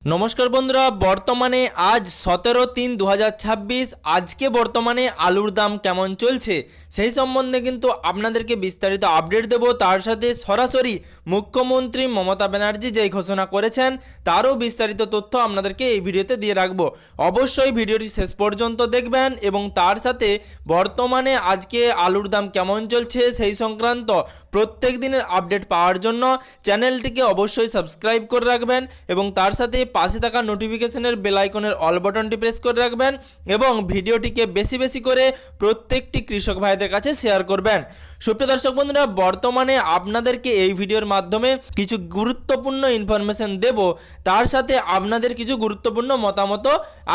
নমস্কার বন্ধুরা, বর্তমানে আজ 17/3/2026 আজকে বর্তমানে আলুর দাম কেমন চলছে সেই সম্বন্ধে কিন্তু আপনাদেরকে বিস্তারিত আপডেট দেব। তার সাথে সরাসরি মুখ্যমন্ত্রী মমতা ব্যানার্জি যেই ঘোষণা করেছেন তারও বিস্তারিত তথ্য আপনাদেরকে এই ভিডিওতে দিয়ে রাখবো। অবশ্যই ভিডিওটি শেষ পর্যন্ত দেখবেন এবং তার সাথে বর্তমানে আজকে আলুর দাম কেমন চলছে সেই সংক্রান্ত প্রত্যেক দিনের আপডেট পাওয়ার জন্য চ্যানেলটিকে অবশ্যই সাবস্ক্রাইব করে রাখবেন এবং তার সাথে পাশে থাকা নোটিফিকেশনের বেল আইকনের অল বাটনটি প্রেস করে রাখবেন এবং ভিডিওটিকে বেশি বেশি করে প্রত্যেকটি কৃষক ভাইদের কাছে শেয়ার করবেন। সুপ্রিয় দর্শক বন্ধুরা, বর্তমানে আপনাদেরকে এই ভিডিওর মাধ্যমে কিছু গুরুত্বপূর্ণ ইনফরমেশন দেব, তার সাথে আপনাদের কিছু গুরুত্বপূর্ণ মতামত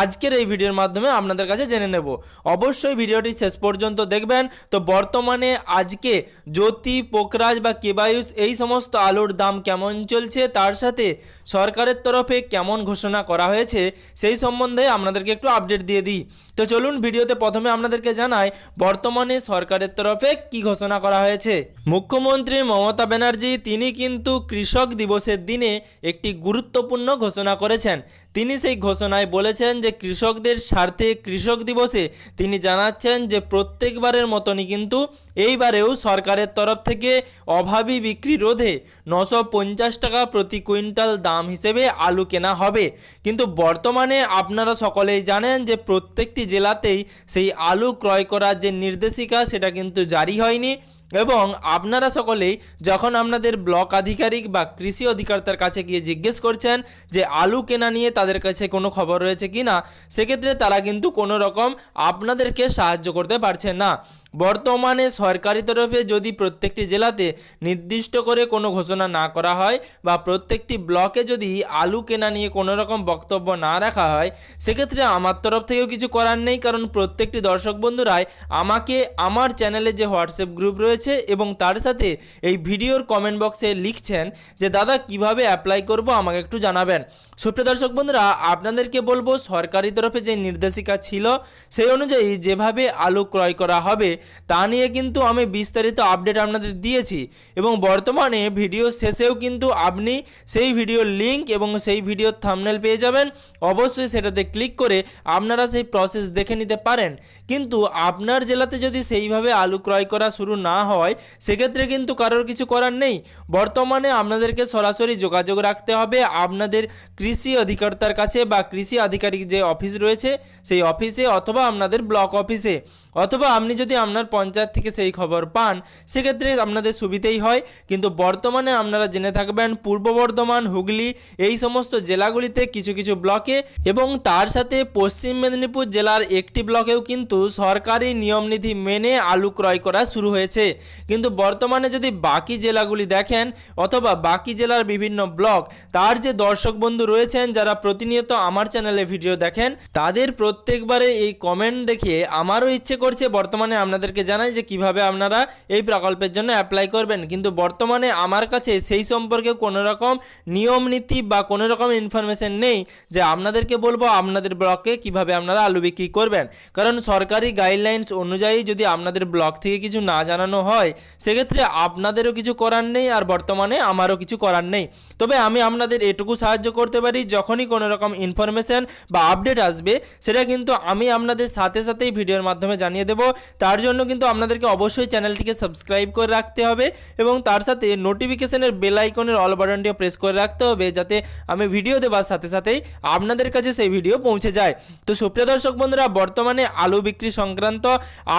আজকের এই ভিডিওর মাধ্যমে আপনাদের কাছে জেনে নেব। অবশ্যই ভিডিওটি শেষ পর্যন্ত দেখবেন। তো বর্তমানে আজকে জ্যোতি, পোকরাজ বা কেবায়ুস এই সমস্ত আলুর দাম কেমন চলছে, তার সাথে সরকারের তরফে কেমন ঘোষণা করা হয়েছে সেই সম্বন্ধে আপনাদেরকে একটু আপডেট দিয়ে দিই। তো চলুন ভিডিওতে প্রথমে আপনাদেরকে জানাই বর্তমানে সরকারের তরফে কি ঘোষণা করা হয়েছে। মুখ্যমন্ত্রী মমতা ব্যানার্জি তিনি কিন্তু কৃষক দিবসের দিনে একটি গুরুত্বপূর্ণ ঘোষণা করেছেন। তিনি সেই ঘোষণায় বলেছেন যে কৃষকদের স্বার্থে কৃষক দিবসে তিনি জানাচ্ছেন যে প্রত্যেকবারের মতনই কিন্তু এইবারেও সরকারের তরফ থেকে অভাবী বিক্রি রোধে 950 টাকা প্রতি কুইন্টাল দাম হিসেবে আলু কেনা হবে। কিন্তু বর্তমানে আপনারা সকলেই জানেন যে প্রত্যেকটি জেলাতেই সেই আলু ক্রয় করার যে নির্দেশিকা সেটা কিন্তু জারি হয়নি এবং আপনারা সকলেই যখন আপনাদের ব্লক আধিকারিক বা কৃষি অধিকর্তার কাছে গিয়ে জিজ্ঞেস করছেন যে আলু কেনা নিয়ে তাদের কাছে কোনো খবর রয়েছে কি না, সেক্ষেত্রে তারা কিন্তু কোনো রকম আপনাদেরকে সাহায্য করতে পারছেন না। বর্তমানে সরকারি তরফে যদি প্রত্যেকটি জেলাতে নির্দিষ্ট করে কোনো ঘোষণা না করা হয় বা প্রত্যেকটি ব্লকে যদি আলু কেনা নিয়ে কোনো রকম বক্তব্য না রাখা হয়, সেক্ষেত্রে আমার তরফ থেকেও কিছু করার নেই। কারণ প্রত্যেকটি দর্শক বন্ধুরাই আমাকে আমার চ্যানেলে যে হোয়াটসঅ্যাপ গ্রুপ রয়েছে এবং তার সাথে এই ভিডিওর কমেন্ট বক্সে লিখছেন যে দাদা কিভাবে অ্যাপ্লাই করব আমাকে একটু জানাবেন। সুপ্রিয় দর্শক বন্ধুরা, আপনাদেরকে বলবো সরকারি তরফে যে নির্দেশিকা ছিল সেই অনুযায়ী যেভাবে আলু ক্রয় করা হবে তা নিয়ে কিন্তু আমি বিস্তারিত আপডেট আপনাদের দিয়েছি এবং বর্তমানে ভিডিও শেষেও কিন্তু আপনি সেই ভিডিওর লিঙ্ক এবং সেই ভিডিওর থাম্বনেল পেয়ে যাবেন। অবশ্যই সেটাতে ক্লিক করে আপনারা সেই প্রসেস দেখে নিতে পারেন। কিন্তু আপনার জেলাতে যদি সেইভাবে আলু ক্রয় করা শুরু না হয় সেক্ষেত্রে কিন্তু কারোর কিছু করার নেই। বর্তমানে আপনাদেরকে সরাসরি যোগাযোগ রাখতে হবে আপনাদের কৃষি অধিকর্তার কাছে বা কৃষি আধিকারিক যে অফিস রয়েছে সেই অফিসে অথবা আপনাদের ব্লক অফিসে, অথবা আপনি যদি আপনার পঞ্চায়েত থেকে সেই খবর পান সেক্ষেত্রে আপনাদের সুবিধেই হয়। কিন্তু বর্তমানে আপনারা জেনে থাকবেন পূর্ব বর্ধমান, হুগলি এই সমস্ত জেলাগুলিতে কিছু কিছু ব্লকে এবং তার সাথে পশ্চিম মেদিনীপুর জেলার একটি ব্লকেও কিন্তু সরকারি নিয়মনীতি মেনে আলু ক্রয় করা শুরু হয়েছে। কিন্তু বর্তমানে যদি বাকি জেলাগুলি দেখেন অথবা বাকি জেলার বিভিন্ন ব্লক, তার যে দর্শক বন্ধু রয়েছেন যারা প্রতিনিয়ত আমার চ্যানেলে ভিডিও দেখেন, তাদের প্রত্যেকবারে এই কমেন্ট দেখে আমারও ইচ্ছে করছে বর্তমানে আপনাদেরকে জানাই যে কিভাবে আপনারা এই প্রকল্পের জন্য অ্যাপ্লাই করবেন। কিন্তু বর্তমানে আমার কাছে সেই সম্পর্কে কোনো রকম নিয়ম নীতি বা কোনো রকম ইনফরমেশন নেই যে আপনাদেরকে বলবো আপনাদের ব্লকে কিভাবে আপনারা আলু বিক্রি করবেন। কারণ সরকারি গাইডলাইন্স অনুযায়ী যদি আপনাদের ব্লক থেকে কিছু না জানানো হয় সেক্ষেত্রে আপনাদেরও কিছু করার নেই আর বর্তমানে আমারও কিছু করার নেই। তবে আমি আপনাদের এটুকু সাহায্য করতে পারি, যখনই কোনো রকম ইনফরমেশন বা আপডেট আসবে সেটা কিন্তু আমি আপনাদের সাথে সাথেই ভিডিওর মাধ্যমে জানিয়ে দেব। তার জন্য কিন্তু আপনাদেরকে অবশ্যই চ্যানেলটিকে সাবস্ক্রাইব করে রাখতে হবে এবং তার সাথে নোটিফিকেশনের বেল আইকনের অল বাটনটিও প্রেস করে রাখতে হবে যাতে আমি ভিডিও দেওয়ার সাথে সাথেই আপনাদের কাছে সেই ভিডিও পৌঁছে যায়। তো সুপ্রিয় দর্শক বন্ধুরা, বর্তমানে আলু বিক্রি সংক্রান্ত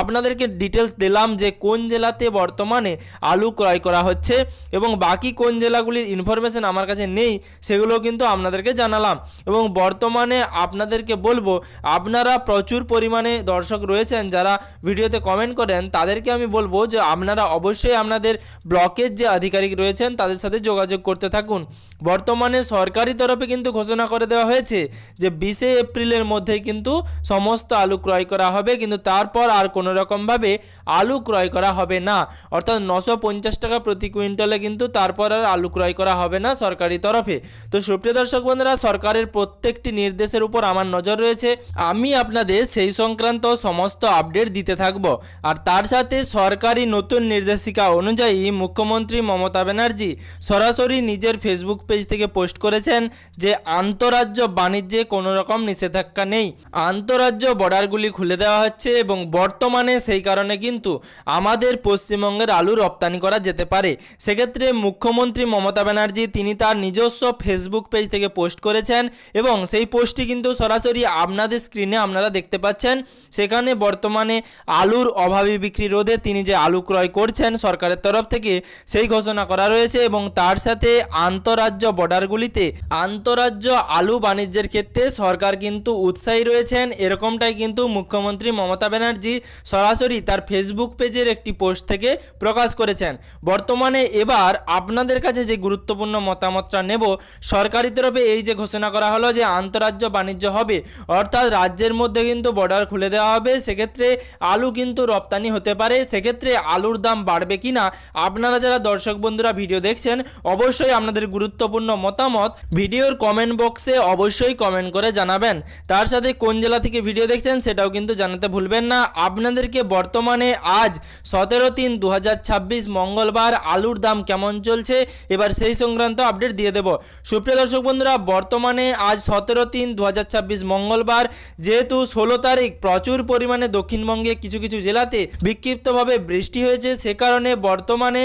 আপনাদেরকে ডিটেলস দিলাম যে কোন জেলাতে বর্তমানে আলু ক্রয় করা হচ্ছে এবং বাকি কোন জেলাগুলির ইনফরমেশন আমার কাছে নেই সেগুলো কিন্তু আপনাদেরকে জানালাম। এবং বর্তমানে আপনাদেরকে বলবো আপনারা প্রচুর পরিমাণে দর্শক রয়েছেন যারা ভিডিওতে কমেন্ট করেন, তাদেরকে আমি বলবো যে আপনারা অবশ্যই আপনাদের ব্লকের যে আধিকারিক রয়েছেন তাদের সাথে যোগাযোগ করতে থাকুন। বর্তমানে সরকারি তরফে কিন্তু ঘোষণা করে দেওয়া হয়েছে যে 20 এপ্রিলের মধ্যেই কিন্তু সমস্ত আলু ক্রয় করা হবে, কিন্তু তারপর আর কোনো রকমভাবে আলু ক্রয় করা হবে না, অর্থাৎ 950 টাকা প্রতি কুইন্টালে কিন্তু তারপর আর আলু ক্রয় করা হবে না সরকারি তরফে। তো সুপ্রিয় দর্শক বন্ধুরা, সরকারের প্রত্যেকটি নির্দেশের উপর আমার নজর রয়েছে, আমি আপনাদের সেই সংক্রান্ত সমস্ত আপডেট দিতে থাকব। আর তার সাথে সরকারি নতুন নির্দেশিকা অনুযায়ী মুখ্যমন্ত্রী মমতা ব্যানার্জি সরাসরি নিজের ফেসবুক পেজ থেকে পোস্ট করেছেন যে আন্তঃরাজ্য বাণিজ্যে কোনো রকম নিষেধাজ্ঞা নেই, আন্তঃরাজ্য বর্ডারগুলি খুলে দেওয়া হচ্ছে এবং বর্তমানে সেই কারণে কিন্তু আমাদের পশ্চিমবঙ্গের আলু রপ্তানি করা যেতে পারে। সেক্ষেত্রে মুখ্যমন্ত্রী মমতা ব্যানার্জি তিনি তার নিজস্ব ফেসবুক পেজ থেকে পোস্ট করেছেন এবং সেই পোস্টটি কিন্তু সরাসরি আপনাদের স্ক্রিনে আপনারা দেখতে পাচ্ছেন। সেখানে বর্তমানে আলুর অভাবী বিক্রি রোধে তিনি যে আলু ক্রয় করছেন সরকারের তরফ থেকে সেই ঘোষণা করা রয়েছে এবং তার সাথে আন্তঃরাজ্য বর্ডারগুলিতে আন্তঃরাজ্য আলু বাণিজ্যের ক্ষেত্রে সরকার কিন্তু উৎসাহী রয়েছেন, এরকমটাই কিন্তু মুখ্যমন্ত্রী মমতা ব্যানার্জি সরাসরি তার ফেসবুক পেজের একটি পোস্ট থেকে প্রকাশ করেছেন। বর্তমানে এবার আপনাদের কাছে যে গুরুত্বপূর্ণ মতামতটা নেব, সরকারি তরফে এই যে ঘোষণা করা হলো যে আন্তঃরাজ্য বাণিজ্য হবে, অর্থাৎ রাজ্যের মধ্যে কিন্তু বর্ডার খুলে দেওয়া হবে, সেক্ষেত্রে আলু কিন্তু রপ্তানি হতে পারে। সেক্ষেত্রে আলুর দাম বাড়বে কিনা, আপনারা যারা দর্শক বন্ধুরা ভিডিও দেখছেন অবশ্যই আপনাদের গুরুত্বপূর্ণ মতামত ভিডিওর কমেন্ট বক্সে অবশ্যই কমেন্ট করে জানাবেন। তার সাথে কোন জেলা থেকে ভিডিও দেখছেন সেটাও কিন্তু জানাতে ভুলবেন না। আপনাদেরকে বর্তমানে আজ 17/3/2026 মঙ্গলবার আলুর দাম কেমন চলছে এবার সেই সংক্রান্ত আপডেট দিয়ে দেব। সুপ্রিয় দর্শক বন্ধুরা, বর্তমানে আজ 17/3/2026 মঙ্গলবার, যেহেতু 16 তারিখ প্রচুর পরিমাণে দক্ষিণবঙ্গে কিছু কিছু জেলাতে বিক্ষিপ্তভাবে বৃষ্টি হয়েছে, সে কারণে বর্তমানে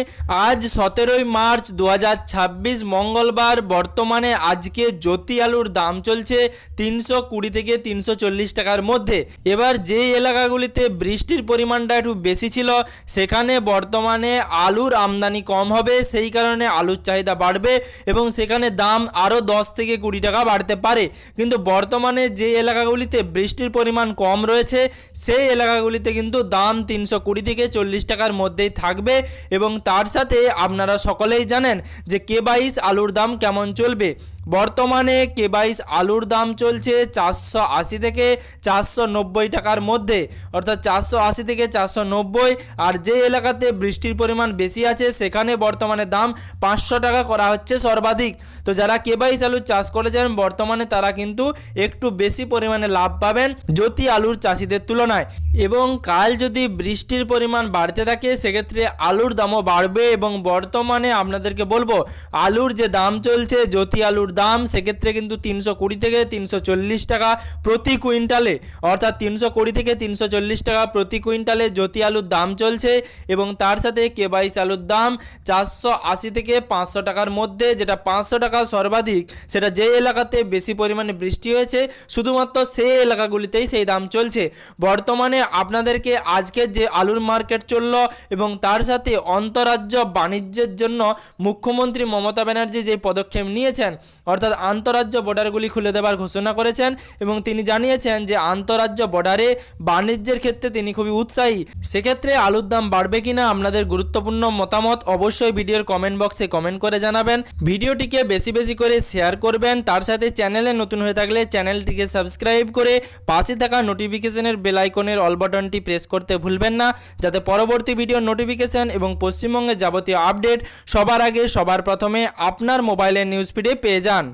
আজ 17 মার্চ 2026 মঙ্গলবার বর্তমানে আজকে জ্যোতি আলুর দাম চলছে 320 থেকে 340 টাকার মধ্যে। এবার যে এলাকাগুলিতে বৃষ্টির পরিমাণটা একটু বেশি ছিল সেখানে বর্তমানে আলুর আমদানি কম হবে, সেই কারণে আলুর চাহিদা বাড়বে এবং সেখানে দাম আরও 10 থেকে 20 টাকা বাড়তে পারে। কিন্তু বর্তমানে যে এলাকাগুলিতে বৃষ্টির পরিমাণ কম রয়েছে সেই এলাকাগুলিতে কিন্তু দাম 320 থেকে 40 টাকার মধ্যেই থাকবে। এবং তার সাথে আপনারা সকলেই জানেন যে K22 আলুর দাম কেমন চলবে। বর্তমানে K22 আলুর দাম চলছে 480 থেকে 490 টাকার মধ্যে, অর্থাৎ 480 থেকে 490। আর যে এলাকাতে বৃষ্টির পরিমাণ বেশি আছে সেখানে বর্তমানে দাম 500 টাকা করা হচ্ছে সর্বাধিক। তো যারা K22 আলুর চাষ করেছেন বর্তমানে তারা কিন্তু একটু বেশি পরিমাণে লাভ পাবেন জ্যোতি আলুর চাষিদের তুলনায়। এবং কাল যদি বৃষ্টির পরিমাণ বাড়তে থাকে সেক্ষেত্রে আলুর দামও বাড়বে। এবং বর্তমানে আপনাদেরকে বলবো আলুর যে দাম চলছে জ্যোতি আলুর দাম সেক্ষেত্রে কিন্তু 320 থেকে 340 টাকা প্রতি কুইন্টালে, অর্থাৎ 320 থেকে 340 টাকা প্রতি কুইন্টালে জ্যোতি আলুর দাম চলছে। এবং তার সাথে K22 আলুর দাম 480 থেকে 500 টাকার মধ্যে, যেটা 500 টাকা সর্বাধিক, সেটা যে এলাকাতে বেশি পরিমাণে বৃষ্টি হয়েছে শুধুমাত্র সেই এলাকাগুলিতেই সেই দাম চলছে। বর্তমানে আপনাদেরকে আজকের যে আলুর মার্কেট চলল এবং তার সাথে অন্তরাজ্য বাণিজ্যের জন্য মুখ্যমন্ত্রী মমতা ব্যানার্জি যে পদক্ষেপ নিয়েছেন, অর্থাৎ আন্তঃরাজ্য বর্ডারগুলি খুলে দেওয়ার ঘোষণা করেছেন এবং তিনি জানিয়েছেন যে আন্তঃরাজ্য বর্ডারে বাণিজ্যের ক্ষেত্রে তিনি খুবই উৎসাহী। সেক্ষেত্রে আলুর দাম বাড়বে কিনা আপনাদের গুরুত্বপূর্ণ মতামত অবশ্যই ভিডিওর কমেন্ট বক্সে কমেন্ট করে জানাবেন। ভিডিওটিকে বেশি বেশি করে শেয়ার করবেন। তার সাথে চ্যানেলে নতুন হয়ে থাকলে চ্যানেলটিকে সাবস্ক্রাইব করে পাশে থাকা নোটিফিকেশনের বেল আইকনের অল বাটনটি প্রেস করতে ভুলবেন না, যাতে পরবর্তী ভিডিওর নোটিফিকেশন এবং পশ্চিমবঙ্গের যাবতীয় আপডেট সবার আগে সবার প্রথমে আপনার মোবাইলের নিউজ ফিডে পেয়ে যান।